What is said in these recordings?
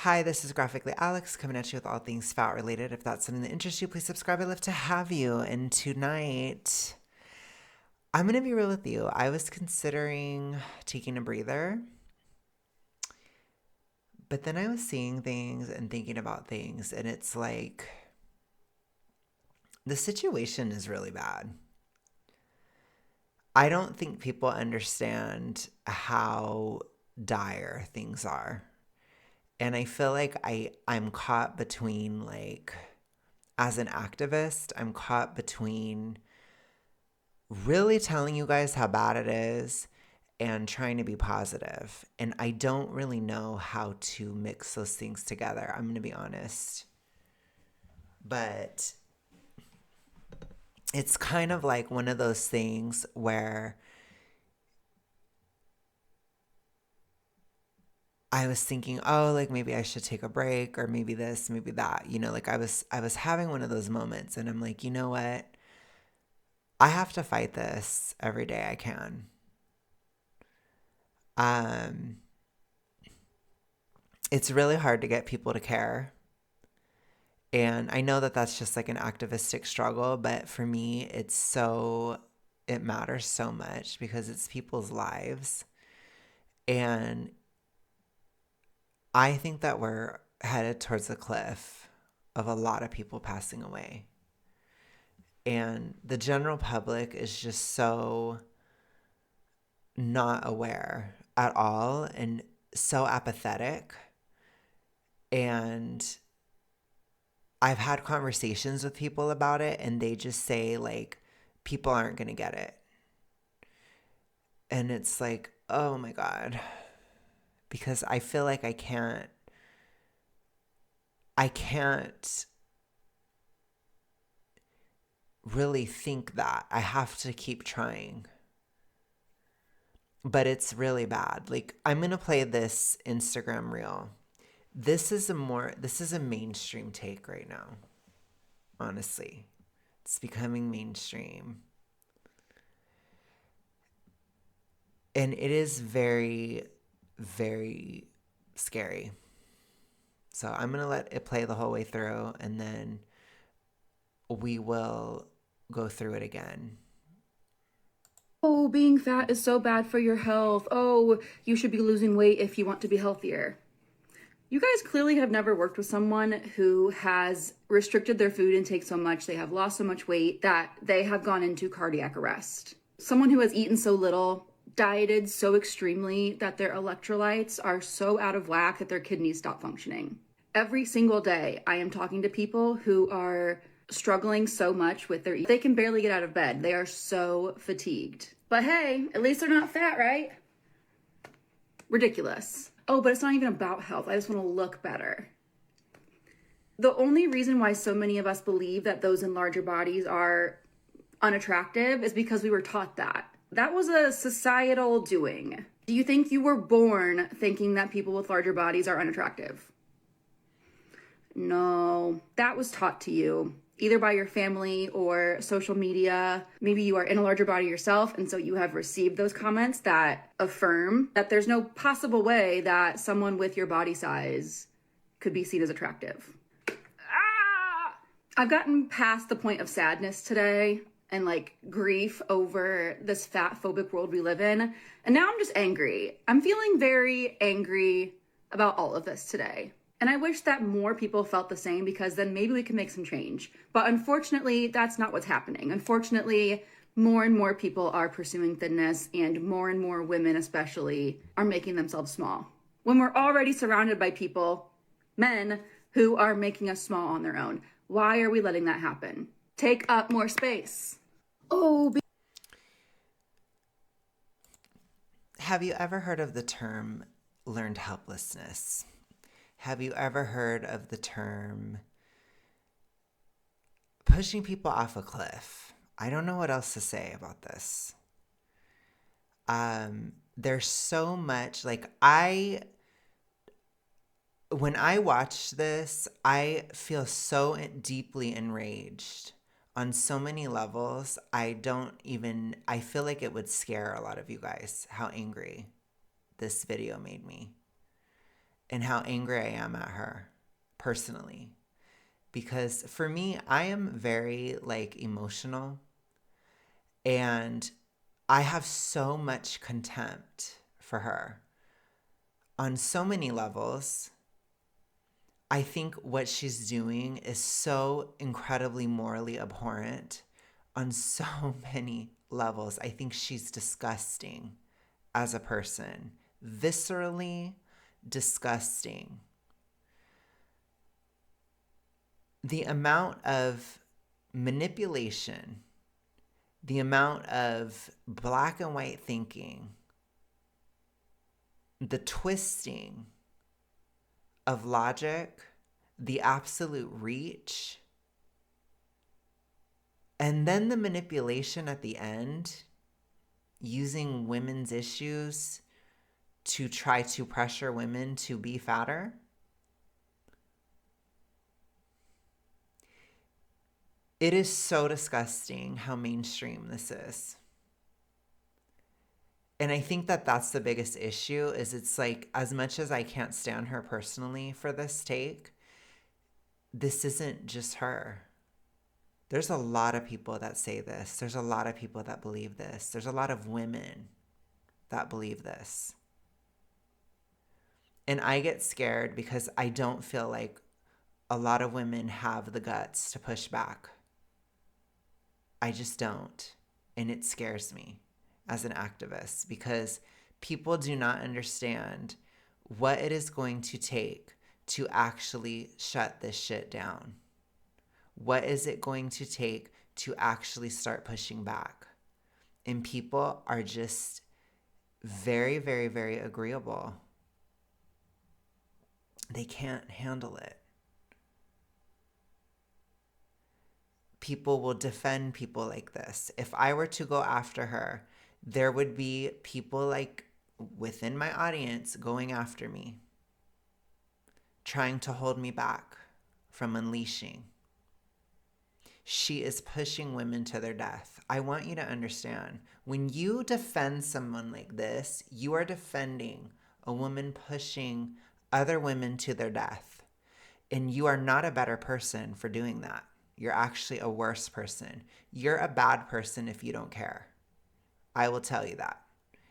Hi, this is Graphically Alex coming at you with all things fat related. If that's something that interests you, please subscribe. I'd love to have you. And tonight, I'm going to be real with you. I was considering taking a breather, but then I was seeing things and thinking about things, and it's like the situation is really bad. I don't think people understand how dire things are. And I feel like I'm caught between, like, as an activist, I'm caught between really telling you guys how bad it is and trying to be positive. And I don't really know how to mix those things together. I'm going to be honest. But it's kind of like one of those things where I was thinking, oh, like maybe I should take a break, or maybe this, maybe that. Like I was having one of those moments, and I'm like, you know what? I have to fight this every day I can. Um, it's really hard to get people to care. And I know that that's just like an activistic struggle, but for me, it matters so much because it's people's lives. And I think that we're headed towards a cliff of a lot of people passing away. And the general public is just so not aware at all and so apathetic. And I've had conversations with people about it, and they just say, like, people aren't going to get it. And it's like, oh my God. Because I feel like I can't really think that. I have to keep trying. But it's really bad. Like, I'm going to play this Instagram reel. This is a mainstream take right now. Honestly. It's becoming mainstream. And it is very, very scary. So I'm going to let it play the whole way through, and then we will go through it again. Oh, being fat is so bad for your health. Oh, you should be losing weight if you want to be healthier. You guys clearly have never worked with someone who has restricted their food intake so much, they have lost so much weight that they have gone into cardiac arrest. Someone who has eaten so little, dieted so extremely that their electrolytes are so out of whack that their kidneys stop functioning. Every single day, I am talking to people who are struggling so much with their they can barely get out of bed. They are so fatigued. But hey, at least they're not fat, right? Ridiculous. Oh, but it's not even about health. I just want to look better. The only reason why so many of us believe that those in larger bodies are unattractive is because we were taught that. That was a societal doing. Do you think you were born thinking that people with larger bodies are unattractive? No, that was taught to you, either by your family or social media. Maybe you are in a larger body yourself, and so you have received those comments that affirm that there's no possible way that someone with your body size could be seen as attractive. I've gotten past the point of sadness today and like grief over this fat phobic world we live in, and now I'm just angry. I'm feeling very angry about all of this today. And I wish that more people felt the same, because then maybe we can make some change. But unfortunately, that's not what's happening. Unfortunately, more and more people are pursuing thinness, and more women especially are making themselves small. When we're already surrounded by people, men, who are making us small on their own. Why are we letting that happen? Take up more space. Oh, Have you ever heard of the term learned helplessness? Have you ever heard of the term pushing people off a cliff? I don't know what else to say about this. There's so much, like, when I watch this, I feel so deeply enraged on so many levels. I feel like it would scare a lot of you guys how angry this video made me. and how angry I am at her personally. Because for me, I am very like emotional, and I have so much contempt for her on so many levels. I think what she's doing is so incredibly morally abhorrent on so many levels. I think she's disgusting as a person, viscerally disgusting. The amount of manipulation, the amount of black and white thinking, the twisting of logic, the absolute reach, and then the manipulation at the end, using women's issues to try to pressure women to be fatter. It is so disgusting how mainstream this is. And I think that that's the biggest issue is it's like, as much as I can't stand her personally for this take, this isn't just her. There's a lot of people that say this. There's a lot of people that believe this. There's a lot of women that believe this. And I get scared because I don't feel like a lot of women have the guts to push back. I just don't. And it scares me as an activist because people do not understand what it is going to take to actually shut this shit down. What is it going to take to actually start pushing back? And people are just very, very, very agreeable. They can't handle it. People will defend people like this. If I were to go after her, there would be people like within my audience going after me, trying to hold me back from unleashing. She is pushing women to their death. I want you to understand, when you defend someone like this, you are defending a woman pushing other women to their death. And you are not a better person for doing that. You're actually a worse person. You're a bad person if you don't care. I will tell you that.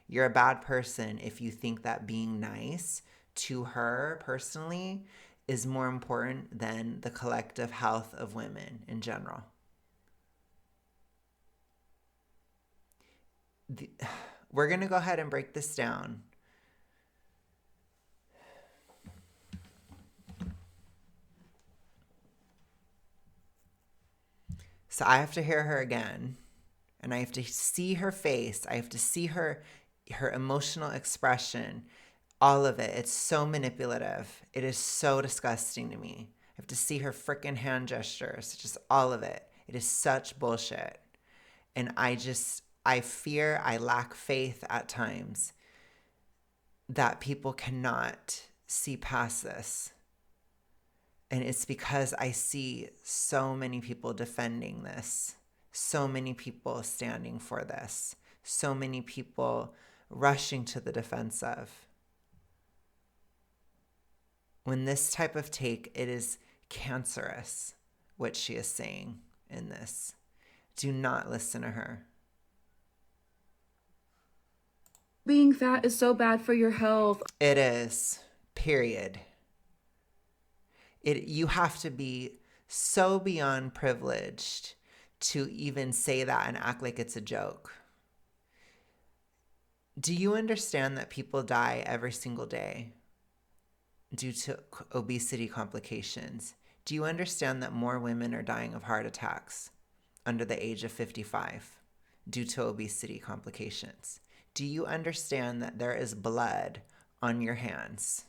You're a bad person if you think that being nice to her personally is more important than the collective health of women in general. We're going to go ahead and break this down. So I have to hear her again, and I have to see her face. I have to see her emotional expression, all of it. It's so manipulative. It is so disgusting to me. I have to see her freaking hand gestures, just all of it. It is such bullshit. And I fear, I lack faith at times that people cannot see past this. And it's because I see so many people defending this, so many people standing for this, so many people rushing to the defense of. When this type of take, it is cancerous, what she is saying in this. Do not listen to her. Being fat is so bad for your health. It is, period. You have to be so beyond privileged to even say that and act like it's a joke. Do you understand that people die every single day due to obesity complications? Do you understand that more women are dying of heart attacks under the age of 55 due to obesity complications? Do you understand that there is blood on your hands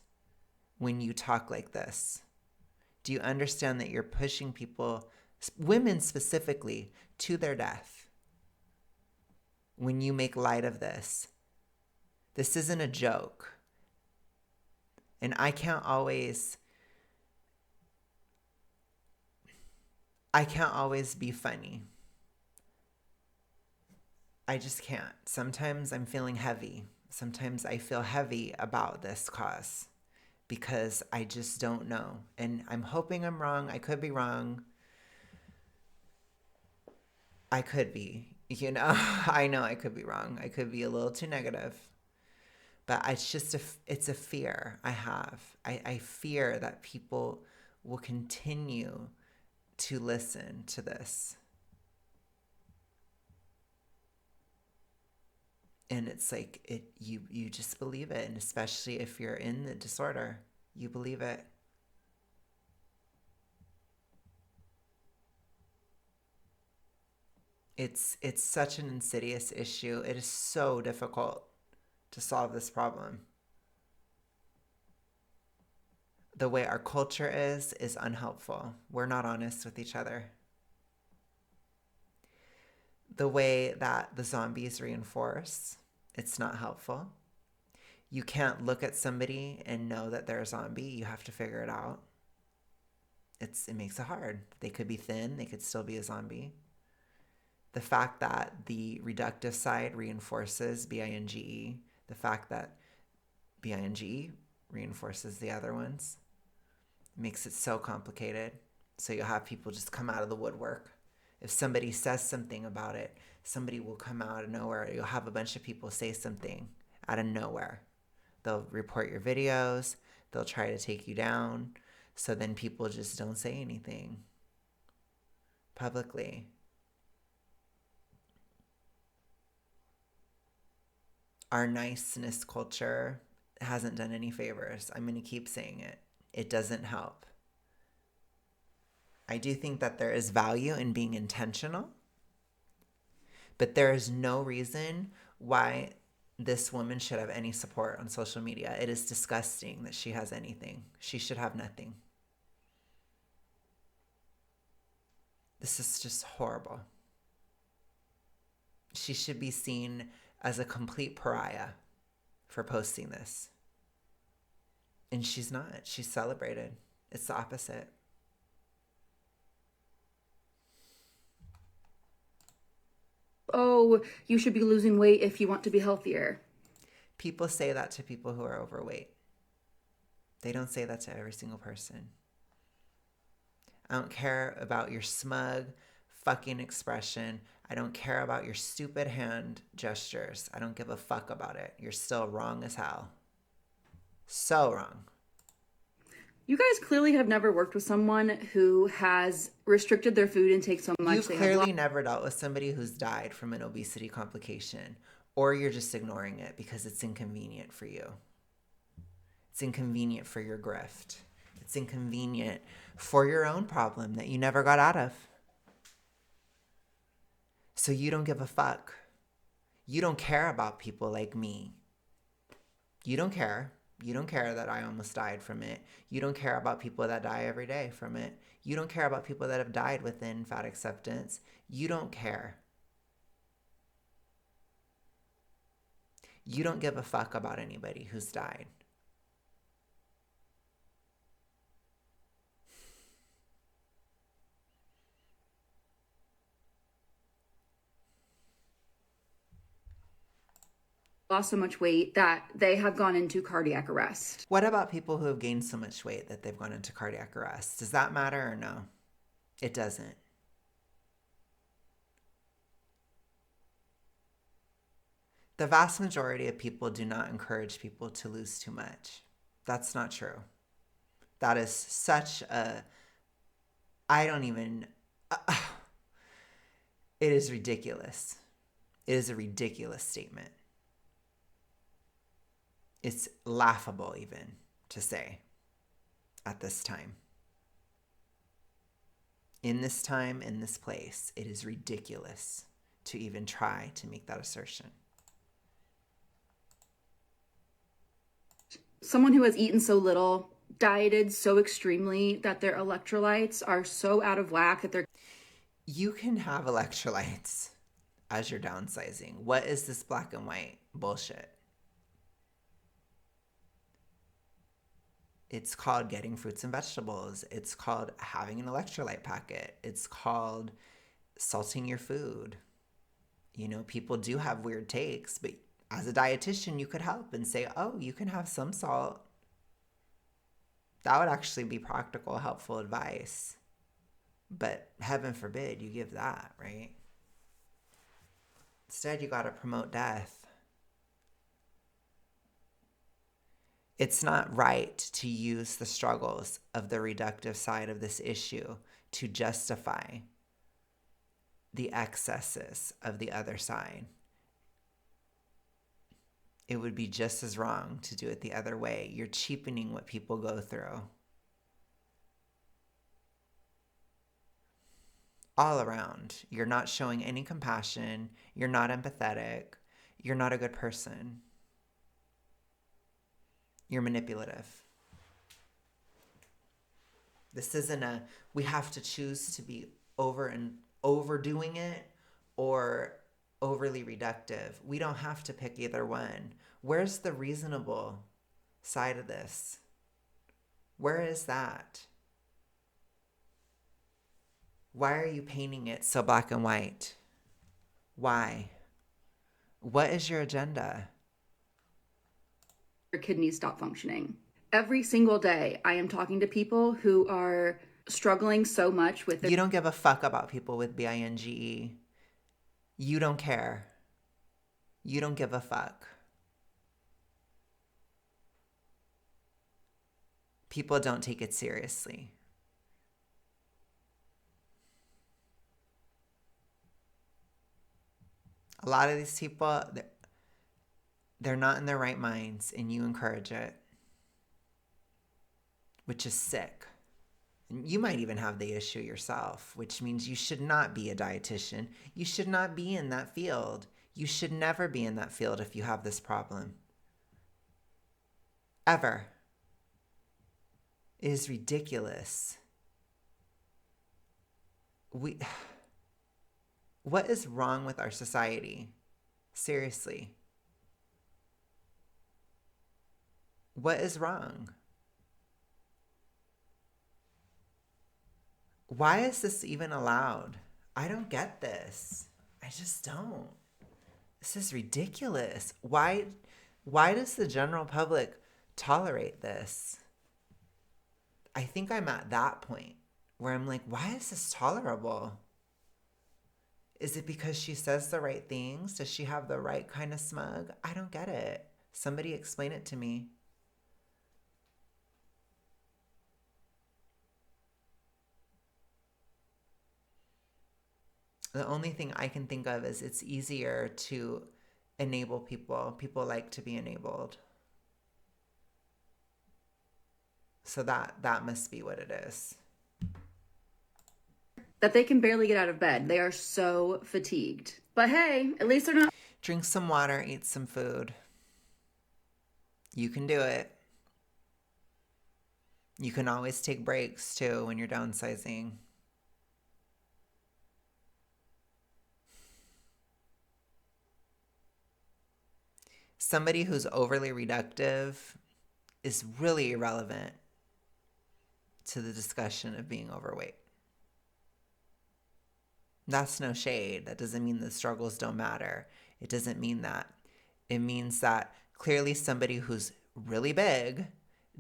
when you talk like this? Do you understand that you're pushing people, women specifically, to their death when you make light of this? This isn't a joke. And I can't always be funny. I just can't. Sometimes I'm feeling heavy. Sometimes I feel heavy about this cause because I just don't know. And I'm hoping I'm wrong. I could be wrong. I could be, I know I could be wrong. I could be a little too negative. But it's just it's a fear I have. I fear that people will continue to listen to this. And it's like you just believe it, and especially if you're in the disorder, you believe it. It's such an insidious issue. It is so difficult to solve this problem. The way our culture is unhelpful. We're not honest with each other. The way that the zombies reinforce, it's not helpful. You can't look at somebody and know that they're a zombie. You have to figure it out. It makes it hard. They could be thin, they could still be a zombie. The fact that the reductive side reinforces binge, the fact that binge reinforces the other ones, makes it so complicated. So you'll have people just come out of the woodwork. If somebody says something about it, somebody will come out of nowhere. You'll have a bunch of people say something out of nowhere. They'll report your videos. They'll try to take you down. So then people just don't say anything publicly. Our niceness culture hasn't done any favors. I'm going to keep saying it. It doesn't help. I do think that there is value in being intentional, but there is no reason why this woman should have any support on social media. It is disgusting that she has anything. She should have nothing. This is just horrible. She should be seen as a complete pariah for posting this. And she's not. She's celebrated. It's the opposite. Oh, you should be losing weight if you want to be healthier. People say that to people who are overweight. They don't say that to every single person. I don't care about your smug fucking expression. I don't care about your stupid hand gestures. I don't give a fuck about it. You're still wrong as hell. So wrong. You guys clearly have never worked with someone who has restricted their food intake so much. You've clearly never dealt with somebody who's died from an obesity complication, or you're just ignoring it because it's inconvenient for you. It's inconvenient for your grift. It's inconvenient for your own problem that you never got out of. So you don't give a fuck. You don't care about people like me. You don't care. You don't care that I almost died from it. You don't care about people that die every day from it. You don't care about people that have died within fat acceptance. You don't care. You don't give a fuck about anybody who's died. Lost so much weight that they have gone into cardiac arrest. What about people who have gained so much weight that they've gone into cardiac arrest? Does that matter or no? It doesn't. The vast majority of people do not encourage people to lose too much. That's not true. That is such a... I don't even... it is ridiculous. It is a ridiculous statement. It's laughable even to say at this time. In this time, in this place, it is ridiculous to even try to make that assertion. Someone who has eaten so little, dieted so extremely that their electrolytes are so out of whack that they're... You can have electrolytes as you're downsizing. What is this black and white bullshit? It's called getting fruits and vegetables. It's called having an electrolyte packet. It's called salting your food. You know, people do have weird takes, but as a dietitian, you could help and say, oh, you can have some salt. That would actually be practical, helpful advice. But heaven forbid you give that, right? Instead, you got to promote death. It's not right to use the struggles of the reductive side of this issue to justify the excesses of the other side. It would be just as wrong to do it the other way. You're cheapening what people go through. All around. You're not showing any compassion. You're not empathetic. You're not a good person. You're manipulative. This isn't we have to choose to be overdoing it or overly reductive. We don't have to pick either one. Where's the reasonable side of this? Where is that? Why are you painting it so black and white? Why? What is your agenda? Your kidneys stop functioning. Every single day, I am talking to people who are struggling so much with You don't give a fuck about people with binge. You don't care. You don't give a fuck. People don't take it seriously. A lot of these people, they're not in their right minds, and you encourage it, which is sick. And you might even have the issue yourself, which means you should not be a dietitian. You should not be in that field. You should never be in that field if you have this problem. Ever. It is ridiculous. What is wrong with our society? Seriously. What is wrong? Why is this even allowed? I don't get this. I just don't. This is ridiculous. Why does the general public tolerate this? I think I'm at that point where I'm like, why is this tolerable? Is it because she says the right things? Does she have the right kind of smug? I don't get it. Somebody explain it to me. The only thing I can think of is it's easier to enable people. People like to be enabled. So that must be what it is. that they can barely get out of bed. They are so fatigued. But hey, at least they're not. Drink some water, eat some food. You can do it. You can always take breaks too when you're downsizing. Somebody who's overly reductive is really irrelevant to the discussion of being overweight. That's no shade. That doesn't mean the struggles don't matter. It doesn't mean that. It means that clearly somebody who's really big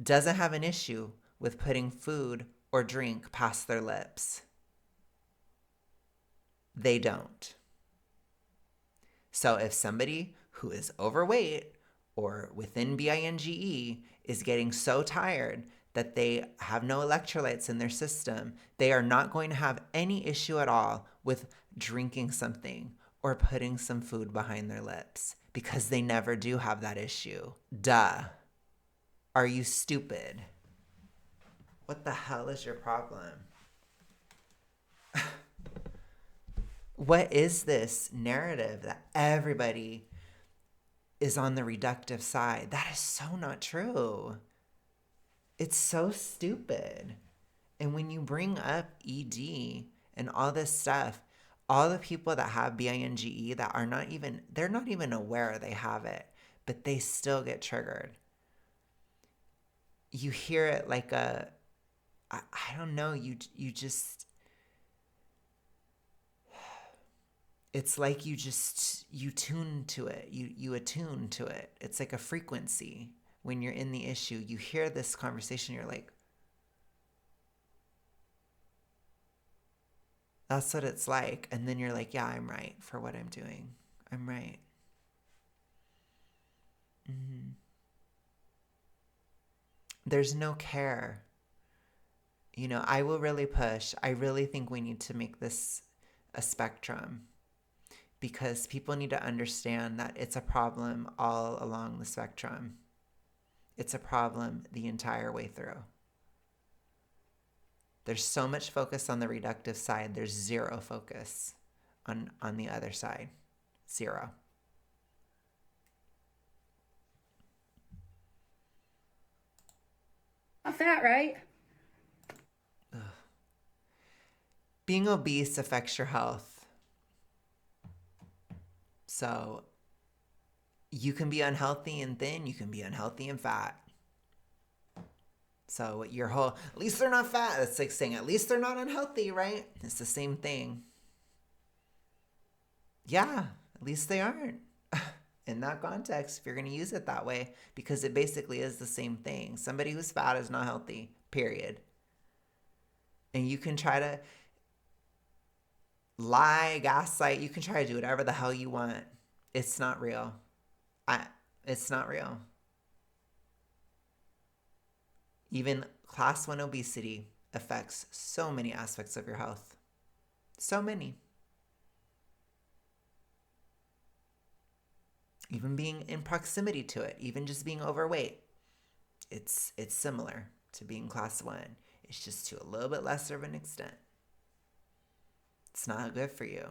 doesn't have an issue with putting food or drink past their lips. They don't. So if somebody who is overweight or within binge is getting so tired that they have no electrolytes in their system, they are not going to have any issue at all with drinking something or putting some food behind their lips because they never do have that issue. Duh. Are you stupid? What the hell is your problem? What is this narrative that everybody is on the reductive side? That is so not true. It's so stupid. And when you bring up ED and all this stuff, all the people that have binge that are they're not even aware they have it, but they still get triggered. You hear it like I don't know, you just, it's like you tune to it. You attune to it. It's like a frequency. When you're in the issue, you hear this conversation, you're like, That's what it's like. And then you're like, yeah, I'm right for what I'm doing. I'm right. Mm-hmm. There's no care. I will really push. I really think we need to make this a spectrum because people need to understand that it's a problem all along the spectrum. It's a problem the entire way through. There's so much focus on the reductive side. There's zero focus on the other side. Zero. Not fat, right? Ugh. Being obese affects your health. So you can be unhealthy and thin. You can be unhealthy and fat. So your whole, at least they're not fat. It's like saying, at least they're not unhealthy, right? It's the same thing. Yeah, at least they aren't. In that context, if you're going to use it that way, because it basically is the same thing. Somebody who's fat is not healthy, period. And you can try to lie, gaslight, you can try to do whatever the hell you want. It's not real. I, it's not real. Even class 1 obesity affects so many aspects of your health. So many. Even being in proximity to it, even just being overweight, it's similar to being class 1. It's just to a little bit lesser of an extent. It's not good for you.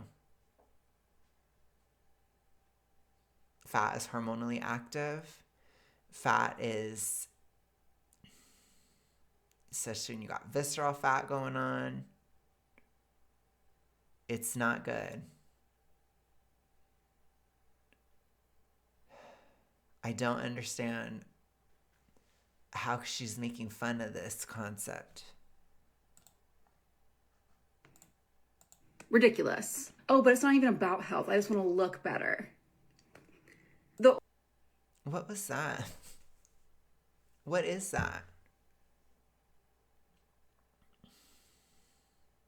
Fat is hormonally active. Fat is, especially when you got visceral fat going on, it's not good. I don't understand how she's making fun of this concept. Ridiculous. Oh, but it's not even about health. I just want to look better. What was that? What is that?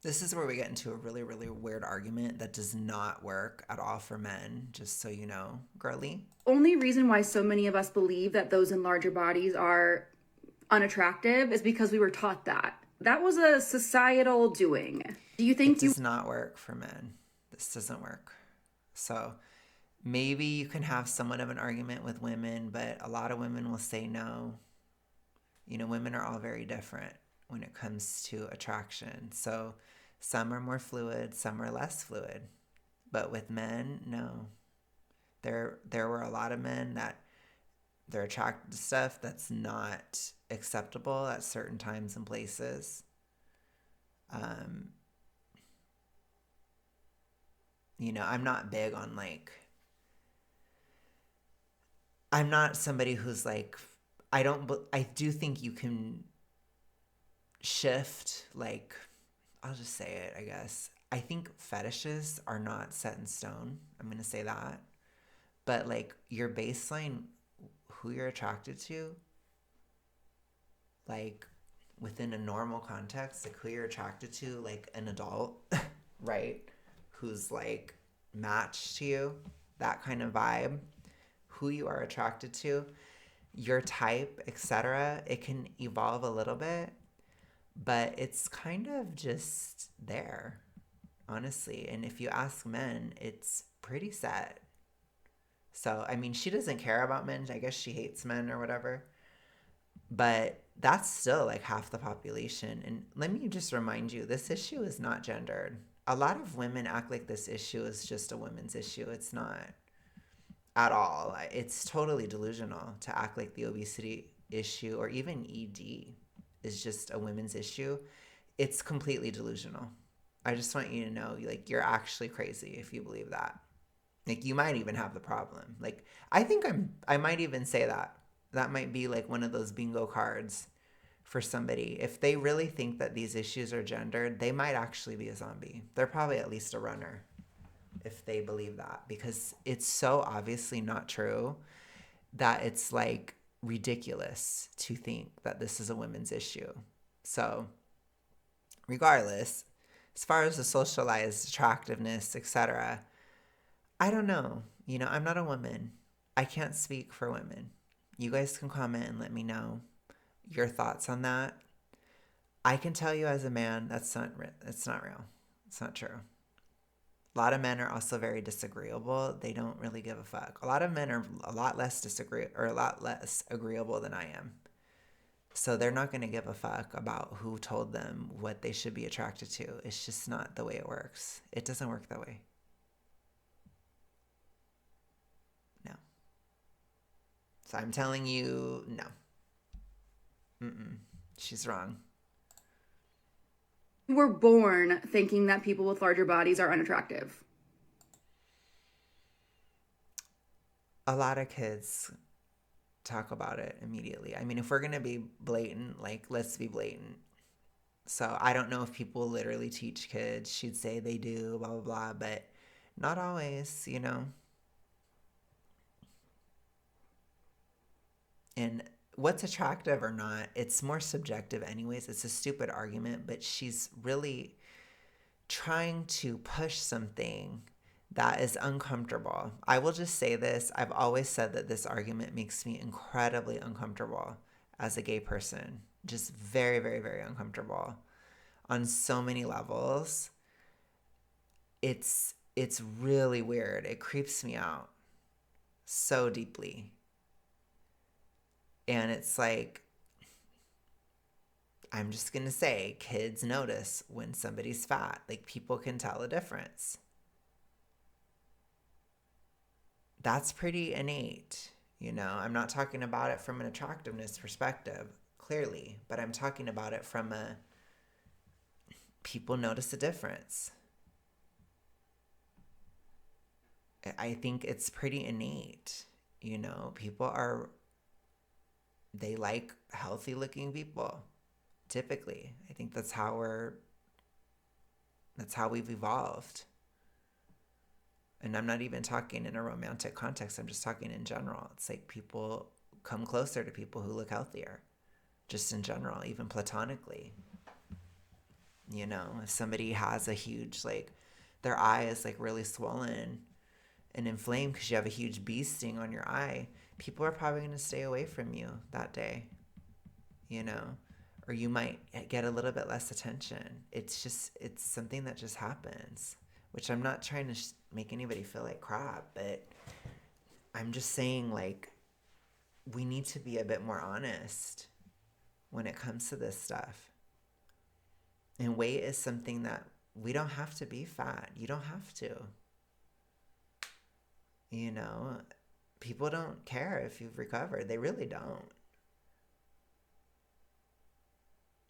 This is where we get into a really, really weird argument that does not work at all for men, just so you know, girly. Only reason why so many of us believe that those in larger bodies are unattractive is because we were taught that. That was a societal doing. Do you think it does not work for men? This doesn't work. So maybe you can have somewhat of an argument with women, but a lot of women will say no. Women are all very different when it comes to attraction. So some are more fluid, some are less fluid. But with men, no. There were a lot of men that they're attracted to stuff that's not acceptable at certain times and places. I'm not big on I'm not somebody who's like, I do think you can shift, I'll just say it, I guess. I think fetishes are not set in stone. I'm going to say that. But your baseline, who you're attracted to, within a normal context, who you're attracted to, an adult, right? Who's matched to you, that kind of vibe, who you are attracted to, your type, etc. It can evolve a little bit, but it's kind of just there, honestly. And if you ask men, it's pretty set. So, I mean, she doesn't care about men. I guess she hates men or whatever. But that's still half the population. And let me just remind you, this issue is not gendered. A lot of women act like this issue is just a women's issue. It's not at all. It's totally delusional to act like the obesity issue or even ED is just a women's issue. It's completely delusional. I just want you to know, you're actually crazy if you believe that. You might even have the problem. I might even say that. That might be one of those bingo cards for somebody. If they really think that these issues are gendered, they might actually be a zombie. They're probably at least a runner if they believe that, because it's so obviously not true that it's ridiculous to think that this is a women's issue. So regardless, As far as the socialized attractiveness, etc., I don't know. I'm not a woman. I can't speak for women. You guys can comment and let me know your thoughts on that. I can tell you as a man, it's not real. It's not true. A lot of men are also very disagreeable. They don't really give a fuck. A lot of men are a lot less a lot less agreeable than I am. So they're not going to give a fuck about who told them what they should be attracted to. It's just not the way it works. It doesn't work that way. No. So I'm telling you, no. Mm-mm. She's wrong. We were born thinking that people with larger bodies are unattractive. A lot of kids talk about it immediately. I mean, if we're going to be blatant, like, let's be blatant. So I don't know if people literally teach kids. She'd say they do, blah, blah, blah, but not always. And what's attractive or not, it's more subjective, anyways. It's a stupid argument, but she's really trying to push something that is uncomfortable. I will just say this. I've always said that this argument makes me incredibly uncomfortable as a gay person. Just very, very, very uncomfortable on so many levels. It's really weird. It creeps me out so deeply. And it's like, I'm just going to say, kids notice when somebody's fat. Like, people can tell a difference. That's pretty innate. I'm not talking about it from an attractiveness perspective, clearly, but I'm talking about it from a people notice a difference. I think it's pretty innate. They like healthy looking people. Typically, I think that's how we've evolved. And I'm not even talking in a romantic context. I'm just talking in general. It's like people come closer to people who look healthier, just in general, even platonically. If somebody has a huge, like, their eye is like really swollen and inflamed because you have a huge bee sting on your eye, people are probably going to stay away from you that day, or you might get a little bit less attention. It's something that just happens, which I'm not trying to make anybody feel like crap, but I'm just saying, like, we need to be a bit more honest when it comes to this stuff. And weight is something that we don't have to be fat. You don't have to. People don't care if you've recovered. They really don't.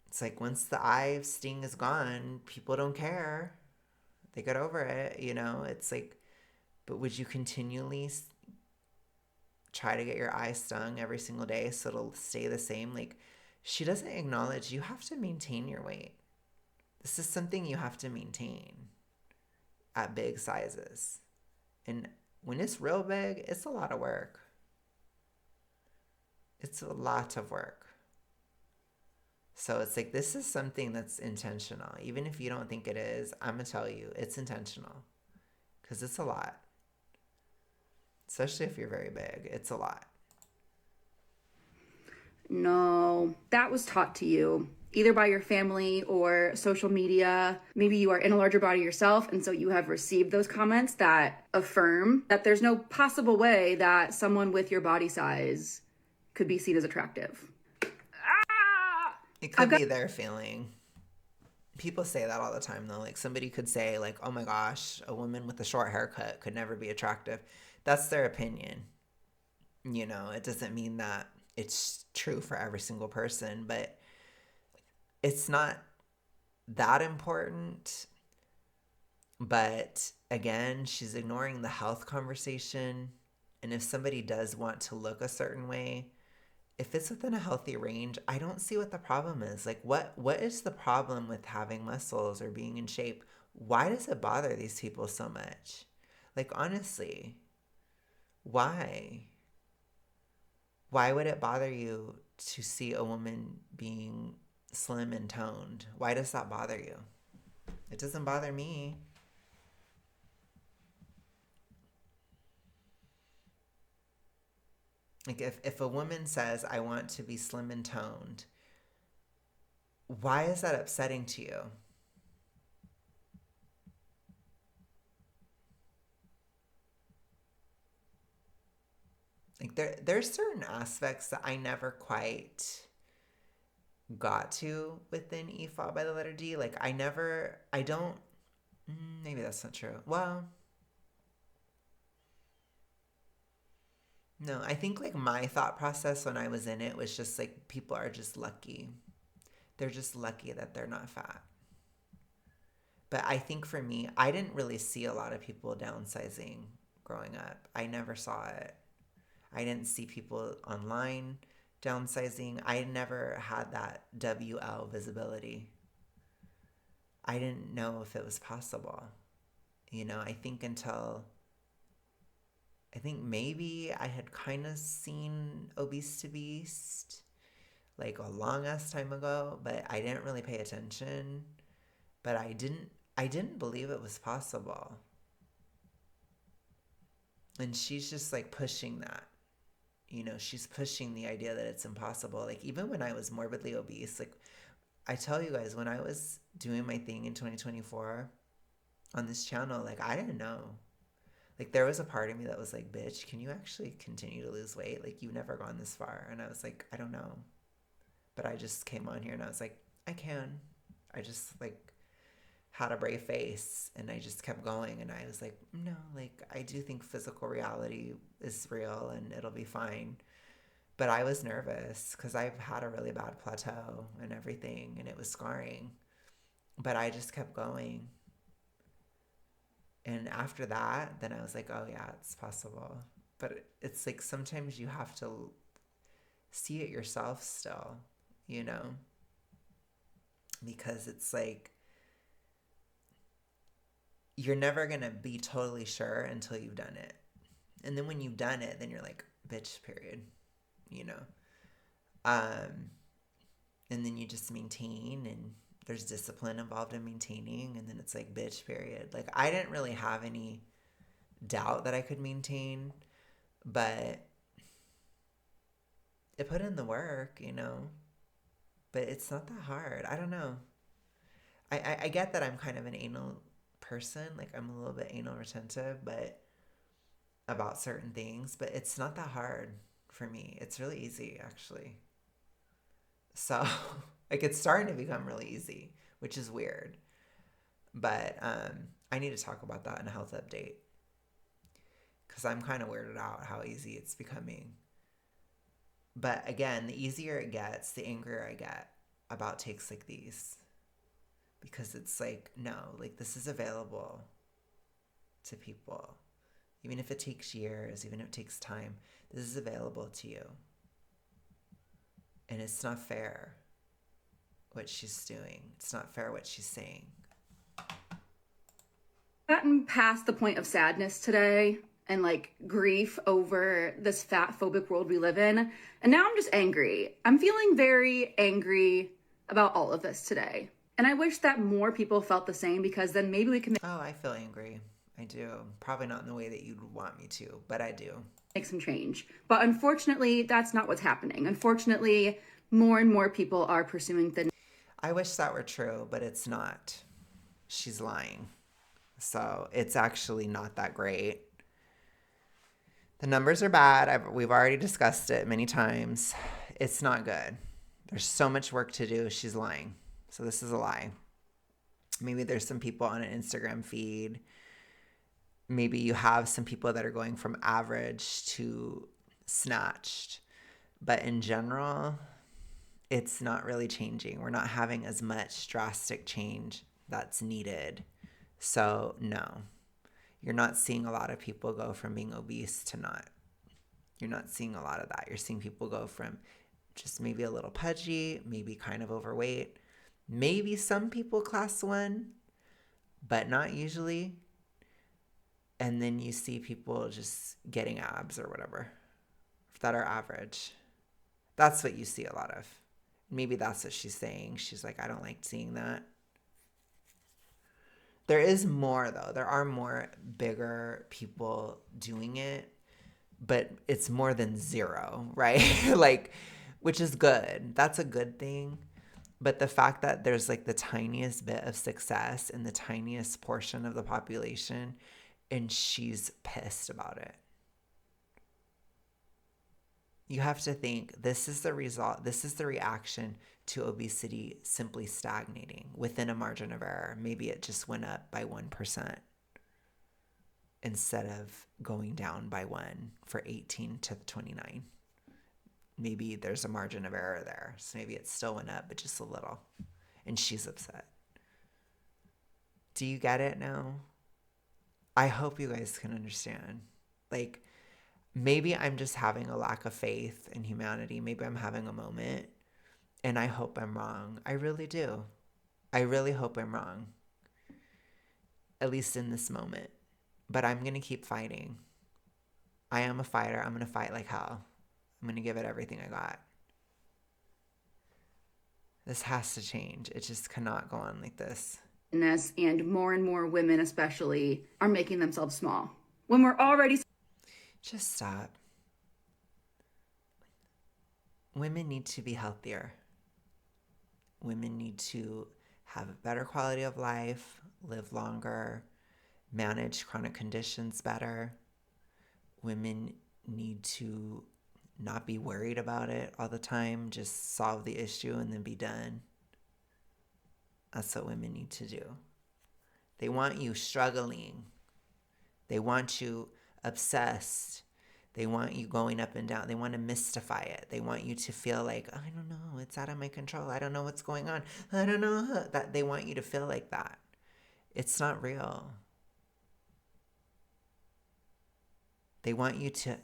It's like once the eye sting is gone, people don't care. They get over it. It's like, but would you continually try to get your eye stung every single day so it'll stay the same? Like, she doesn't acknowledge you have to maintain your weight. This is something you have to maintain at big sizes. And when it's real big, it's a lot of work. It's a lot of work. So it's like, this is something that's intentional. Even if you don't think it is, I'm going to tell you, it's intentional. Because it's a lot. Especially if you're very big. It's a lot. No, that was taught to you either by your family or social media. Maybe you are in a larger body yourself, and so you have received those comments that affirm that there's no possible way that someone with your body size could be seen as attractive. It could be their feeling. People say that all the time, though. Like, somebody could say, like, oh my gosh, a woman with a short haircut could never be attractive. That's their opinion. It doesn't mean that it's true for every single person, but it's not that important. But again, she's ignoring the health conversation. And if somebody does want to look a certain way, if it's within a healthy range, I don't see what the problem is. Like, what is the problem with having muscles or being in shape? Why does it bother these people so much? Like, honestly, why? Why would it bother you to see a woman being slim and toned? Why does that bother you? It doesn't bother me. Like if a woman says, I want to be slim and toned, why is that upsetting to you? Like there's certain aspects that I never quite got to within EFOB by the letter D. Like I don't, maybe that's not true. Well, no, I think like my thought process when I was in it was just like people are just lucky. They're just lucky that they're not fat. But I think for me, I didn't really see a lot of people downsizing growing up. I never saw it. I didn't see people online downsizing. I never had that WL visibility. I didn't know if it was possible. I think I think maybe I had kind of seen Obese to Beast like a long ass time ago, but I didn't really pay attention. But I didn't believe it was possible. And she's just like pushing that. She's pushing the idea that it's impossible. Like even when I was morbidly obese, like I tell you guys, when I was doing my thing in 2024 on this channel, like I didn't know. Like there was a part of me that was like, bitch, can you actually continue to lose weight? Like you've never gone this far. And I was like, I don't know. But I just came on here and I was like, I can. I just like had a brave face and I just kept going and I was like, no, like I do think physical reality is real and it'll be fine. But I was nervous because I've had a really bad plateau and everything and it was scarring. But I just kept going. And after that, then I was like, oh yeah, it's possible. But it's like sometimes you have to see it yourself still, you know? Because it's like you're never going to be totally sure until you've done it. And then when you've done it, then you're like, bitch, period, you know? Um, and then you just maintain and there's discipline involved in maintaining. And then it's like, bitch, period. Like, I didn't really have any doubt that I could maintain, but it put in the work, But it's not that hard. I don't know. I get that I'm kind of an anal person. Like, I'm a little bit anal retentive, but about certain things, but it's not that hard for me. It's really easy, actually. So, like, it's starting to become really easy, which is weird. But I need to talk about that in a health update because I'm kind of weirded out how easy it's becoming. But again, the easier it gets, the angrier I get about takes like these because it's like, no, like this is available to people. Even if it takes years, even if it takes time, this is available to you. And it's not fair what she's doing. It's not fair what she's saying. Gotten past the point of sadness today and like grief over this fat phobic world we live in. And now I'm just angry. I'm feeling very angry about all of this today. And I wish that more people felt the same because then maybe we can Oh, I feel angry. I do. Probably not in the way that you'd want me to, but I do. make some change. But unfortunately, that's not what's happening. Unfortunately, more and more people are pursuing the. I wish that were true, but it's not. She's lying. So it's actually not that great. The numbers are bad. We've already discussed it many times. It's not good. There's so much work to do. She's lying. So this is a lie. Maybe there's some people on an Instagram feed. Maybe you have some people that are going from average to snatched. But in general, it's not really changing. We're not having as much drastic change that's needed. So, no, you're not seeing a lot of people go from being obese to not. You're not seeing a lot of that. You're seeing people go from just maybe a little pudgy, maybe kind of overweight, maybe some people class 1, but not usually. And then you see people just getting abs or whatever that are average. That's what you see a lot of. Maybe that's what she's saying. She's like, I don't like seeing that. There is more though. There are more bigger people doing it, but it's more than zero, right? Like, which is good. That's a good thing. But the fact that there's like the tiniest bit of success in the tiniest portion of the population, and she's pissed about it. You have to think this is the result, this is the reaction to obesity simply stagnating within a margin of error. Maybe it just went up by 1% instead of going down by 1 for 18 to 29. Maybe there's a margin of error there. So maybe it still went up, but just a little. And she's upset. Do you get it now? I hope you guys can understand. Like, maybe I'm just having a lack of faith in humanity. Maybe I'm having a moment. And I hope I'm wrong. I really do. I really hope I'm wrong. At least in this moment. But I'm going to keep fighting. I am a fighter. I'm going to fight like hell. I'm going to give it everything I got. This has to change. It just cannot go on like this. And more women, especially, are making themselves small. When we're already. Just stop. Women need to be healthier. Women need to have a better quality of life, live longer, manage chronic conditions better. Women need to not be worried about it all the time, just solve the issue and then be done. That's what women need to do. They want you struggling. They want you obsessed. They want you going up and down. They want to mystify it. They want you to feel like, I don't know, it's out of my control. I don't know what's going on. I don't know. That they want you to feel like that. It's not real. They want you to,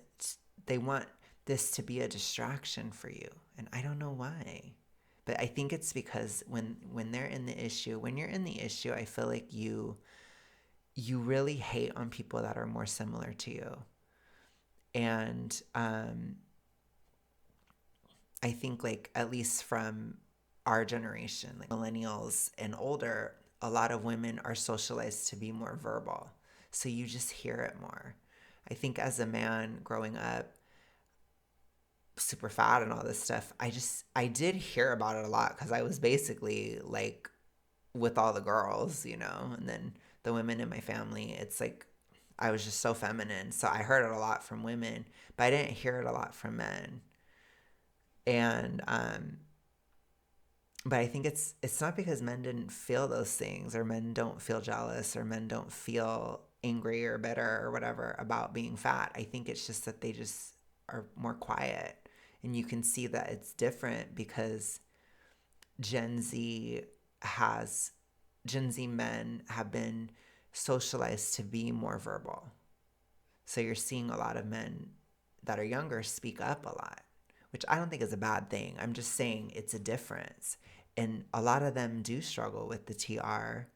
they want this to be a distraction for you. And I don't know why. But I think it's because when they're in the issue, when you're in the issue, I feel like you really hate on people that are more similar to you. And I think, like, at least from our generation, like millennials and older, a lot of women are socialized to be more verbal. So you just hear it more. I think as a man growing up, super fat and all this stuff, I did hear about it a lot because I was basically like with all the girls, you know, and then the women in my family, it's like I was just so feminine. So I heard it a lot from women, but I didn't hear it a lot from men. And but I think it's not because men didn't feel those things, or men don't feel jealous, or men don't feel angry or bitter or whatever about being fat. I think it's just that they just are more quiet. And you can see that it's different because Gen Z men have been socialized to be more verbal. So you're seeing a lot of men that are younger speak up a lot, which I don't think is a bad thing. I'm just saying it's a difference. And a lot of them do struggle with the TR,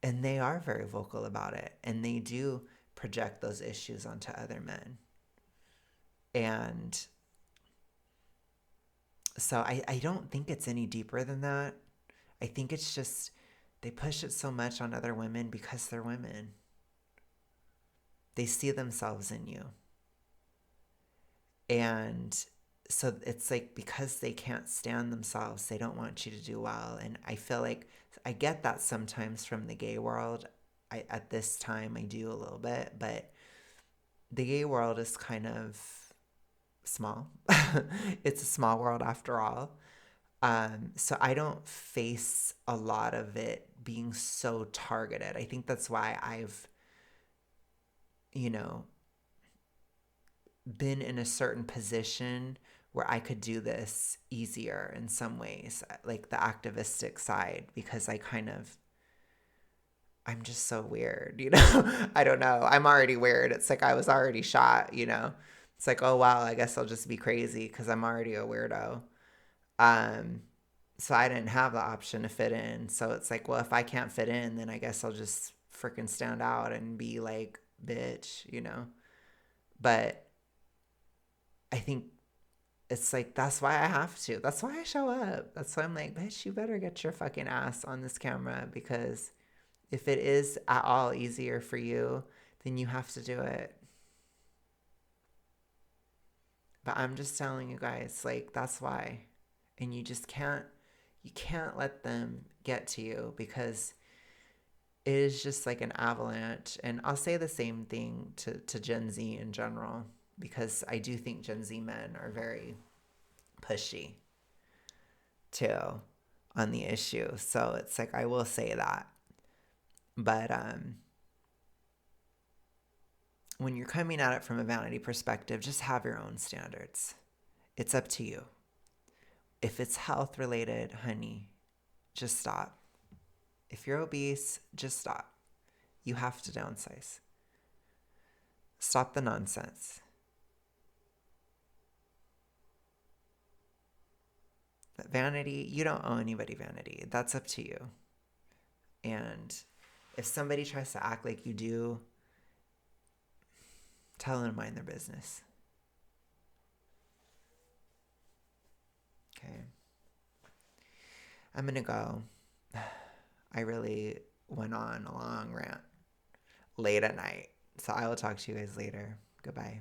and they are very vocal about it. And they do project those issues onto other men. And so I don't think it's any deeper than that. I think it's just they push it so much on other women because they're women. They see themselves in you. And so it's like because they can't stand themselves, they don't want you to do well. And I feel like I get that sometimes from the gay world. At this time, I do a little bit, but the gay world is kind of small. It's a small world after all. So I don't face a lot of it being so targeted. I think that's why I've, you know, been in a certain position where I could do this easier in some ways, like the activistic side, because I'm just so weird, you know? I don't know. I'm already weird. It's like I was already shot, you know? It's like, oh, wow, I guess I'll just be crazy because I'm already a weirdo. Um, so I didn't have the option to fit in. So it's like, well, if I can't fit in, then I guess I'll just freaking stand out and be like, bitch, you know? But I think it's like, that's why I have to. That's why I show up. That's why I'm like, bitch, you better get your fucking ass on this camera because If it is at all easier for you, then you have to do it. But I'm just telling you guys, like, that's why. And you can't let them get to you, because it is just like an avalanche. And I'll say the same thing to Gen Z in general, because I do think Gen Z men are very pushy too on the issue. So it's like, I will say that. But when you're coming at it from a vanity perspective, just have your own standards. It's up to you. If it's health related, honey, just stop. If you're obese, just stop. You have to downsize. Stop the nonsense. But vanity, you don't owe anybody vanity. That's up to you. And if somebody tries to act like you do, tell them to mind their business. Okay. I'm going to go. I really went on a long rant late at night. So I will talk to you guys later. Goodbye.